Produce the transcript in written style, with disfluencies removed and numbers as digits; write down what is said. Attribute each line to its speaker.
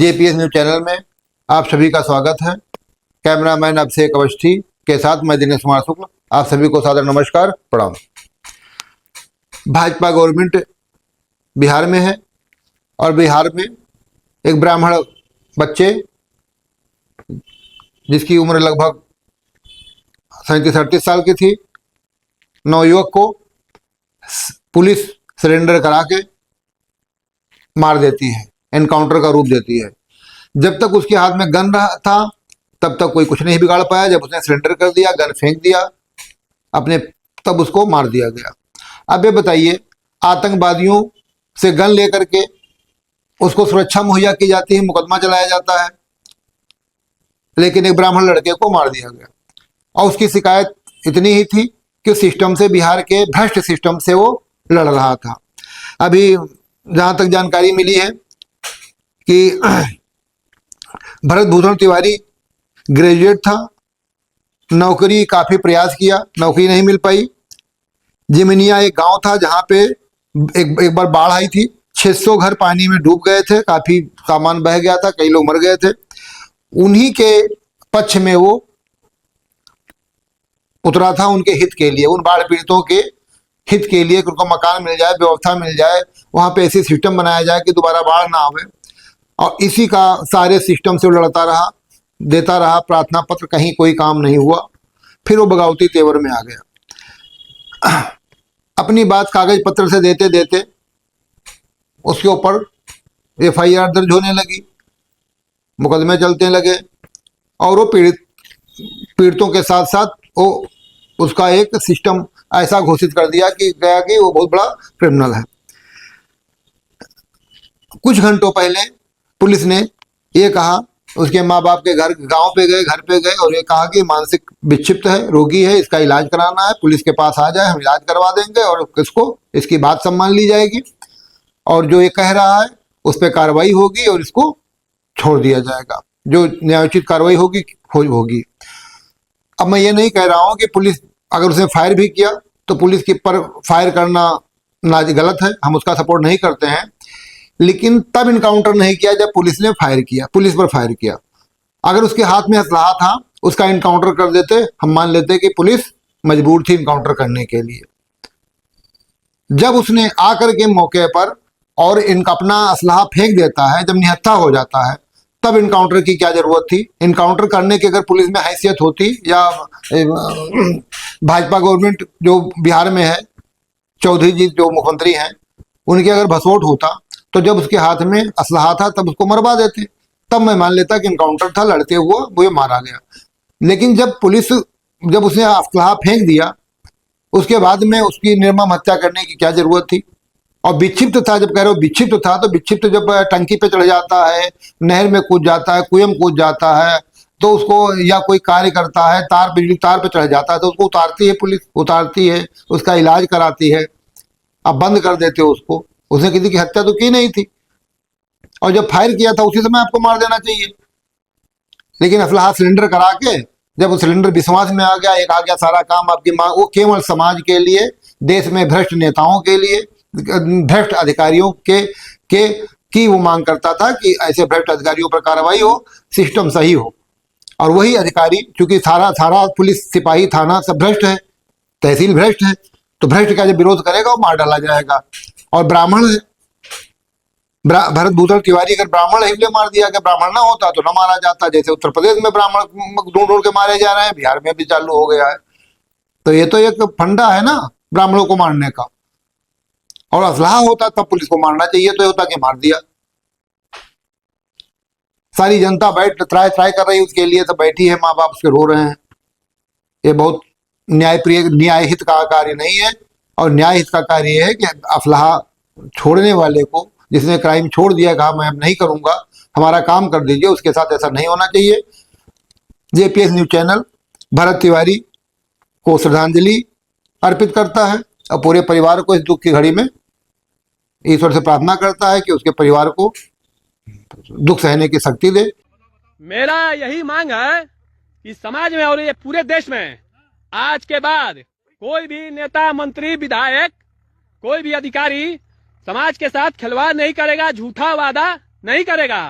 Speaker 1: JPS news channel में आप सभी का स्वागत है। कैमरामैन अभिषेक अवस्थी के साथ मैं दिनेश कुमार शुक्ल आप सभी को सादर नमस्कार प्रणाम। भाजपा गवर्नमेंट बिहार में है और बिहार में एक ब्राह्मण बच्चे जिसकी उम्र लगभग 37-38 साल की थी, नवयुवक को पुलिस सरेंडर करा के मार देती है, एनकाउंटर का रूप देती है। जब तक उसके हाथ में गन रहा था तब तक कोई कुछ नहीं बिगाड़ पाया। जब उसने सरेंडर कर दिया, गन फेंक दिया अपने, तब उसको मार दिया गया। अब ये बताइए, आतंकवादियों से गन लेकर के उसको सुरक्षा मुहैया की जाती है, मुकदमा चलाया जाता है, लेकिन एक ब्राह्मण लड़के को मार दिया गया। और उसकी शिकायत इतनी ही थी कि सिस्टम से, बिहार के भ्रष्ट सिस्टम से वो लड़ रहा था। अभी जहां तक जानकारी मिली है कि भरत भूषण तिवारी ग्रेजुएट था, नौकरी काफी प्रयास किया, नौकरी नहीं मिल पाई। जिमिनिया एक गांव था जहां पे एक बार बाढ़ आई थी, 600 घर पानी में डूब गए थे, काफी सामान बह गया था, कई लोग मर गए थे। उन्हीं के पक्ष में वो उतरा था, उनके हित के लिए, उन बाढ़ पीड़ितों के हित के लिए, उनको मकान मिल जाए, व्यवस्था मिल जाए, वहां पे ऐसी सिस्टम बनाया जाए कि दोबारा बाढ़ ना आवे। और इसी का सारे सिस्टम से लड़ता रहा, देता रहा प्रार्थना पत्र, कहीं कोई काम नहीं हुआ। फिर वो बगावती तेवर में आ गया। अपनी बात कागज पत्र से देते देते उसके ऊपर FIR दर्ज होने लगी, मुकदमे चलते लगे, और वो पीड़ितों के साथ साथ वो उसका एक सिस्टम ऐसा घोषित कर दिया कि गया कि वो बहुत बड़ा क्रिमिनल है। कुछ घंटों पहले पुलिस ने ये कहा, उसके माँ बाप के घर गांव पे गए, घर पे गए, और ये कहा कि मानसिक विक्षिप्त है, रोगी है, इसका इलाज कराना है, पुलिस के पास आ जाए, हम इलाज करवा देंगे और इसको, इसकी बात सम्मान ली जाएगी, और जो ये कह रहा है उस पर कार्रवाई होगी और इसको छोड़ दिया जाएगा, जो न्यायोचित कार्रवाई होगी होगी। अब मैं ये नहीं कह रहा हूँ कि पुलिस, अगर उसने फायर भी किया तो पुलिस के पर फायर करना गलत है, हम उसका सपोर्ट नहीं करते हैं, लेकिन तब इनकाउंटर नहीं किया जब पुलिस ने फायर किया, पुलिस पर फायर किया। अगर उसके हाथ में हथियार था, उसका इनकाउंटर कर देते, हम मान लेते कि पुलिस मजबूर थी इनकाउंटर करने के लिए। जब उसने आकर के मौके पर और इनका अपना असलहा फेंक देता है, जब निहत्था हो जाता है, तब इनकाउंटर की क्या जरूरत थी? इनकाउंटर करने की अगर पुलिस में हैसियत होती, या भाजपा गवर्नमेंट जो बिहार में है, चौधरी जी जो मुख्यमंत्री हैं, उनके अगर भसोट होता तो जब उसके हाथ में असलहा था तब उसको मरवा देते, तब मैं मान लेता कि इनकाउंटर था, लड़ते हुए वो मारा गया। लेकिन जब उसने असलहा फेंक दिया, उसके बाद में उसकी निर्मम हत्या करने की क्या जरूरत थी? और विक्षिप्त था, जब कह रहे हो विक्षिप्त था, तो विक्षिप्त जब टंकी पे चढ़ जाता है, नहर में कूद जाता है, कुएं में कूद जाता है, तो उसको, या कोई कार्य करता है, बिजली तार पे चढ़ जाता है, तो उसको उतारती है पुलिस, उतारती है, उसका इलाज कराती है। अब बंद कर देते हो उसको, उसने किसी की हत्या तो की नहीं थी, और जब फायर किया था उसी समय आपको मार देना चाहिए। लेकिन असलहा सिलेंडर करा के, जब वो सिलेंडर विश्वास में आ गया, एक आ गया सारा काम आपकी माँ, वो केवल समाज के लिए, देश में भ्रष्ट नेताओं के लिए, भ्रष्ट अधिकारियों की वो मांग करता था कि ऐसे भ्रष्ट अधिकारियों पर कार्रवाई हो, सिस्टम सही हो। और वही अधिकारी, चूंकि सारा पुलिस, सिपाही, थाना सब भ्रष्ट है, तहसील भ्रष्ट है, तो भ्रष्ट का जब विरोध करेगा वो मार डाला जाएगा। और ब्राह्मण है, भरत भूषण तिवारी अगर ब्राह्मण है, मार दिया, अगर ब्राह्मण ना होता तो ना मारा जाता। जैसे उत्तर प्रदेश में ब्राह्मण ढूंढ के मारे जा रहे हैं, बिहार में भी चालू हो गया है। तो ये तो एक फंडा है ना ब्राह्मणों को मारने का। और असलहा होता तब पुलिस को मारना चाहिए, तो होता कि मार दिया। सारी जनता ट्राई कर रही है उसके लिए, तो बैठी है, माँ बाप उसके रो रहे हैं। ये बहुत न्याय हित का कार्य नहीं है। और न्याय हित का कार्य यह है कि असलहा छोड़ने वाले को, जिसने क्राइम छोड़ दिया, कहा मैं अब नहीं करूंगा, हमारा काम कर दीजिए, उसके साथ ऐसा नहीं होना चाहिए। JPS news channel Bharat Tiwari को श्रद्धांजलि अर्पित करता है और पूरे परिवार को इस दुख की घड़ी में ईश्वर से प्रार्थना करता है कि उसके परिवार को दुख सहने की शक्ति दे।
Speaker 2: मेरा यही मांग है कि समाज में और ये पूरे देश में आज के बाद कोई भी नेता, मंत्री, विधायक, कोई भी अधिकारी समाज के साथ खिलवाड़ नहीं करेगा, झूठा वादा नहीं करेगा।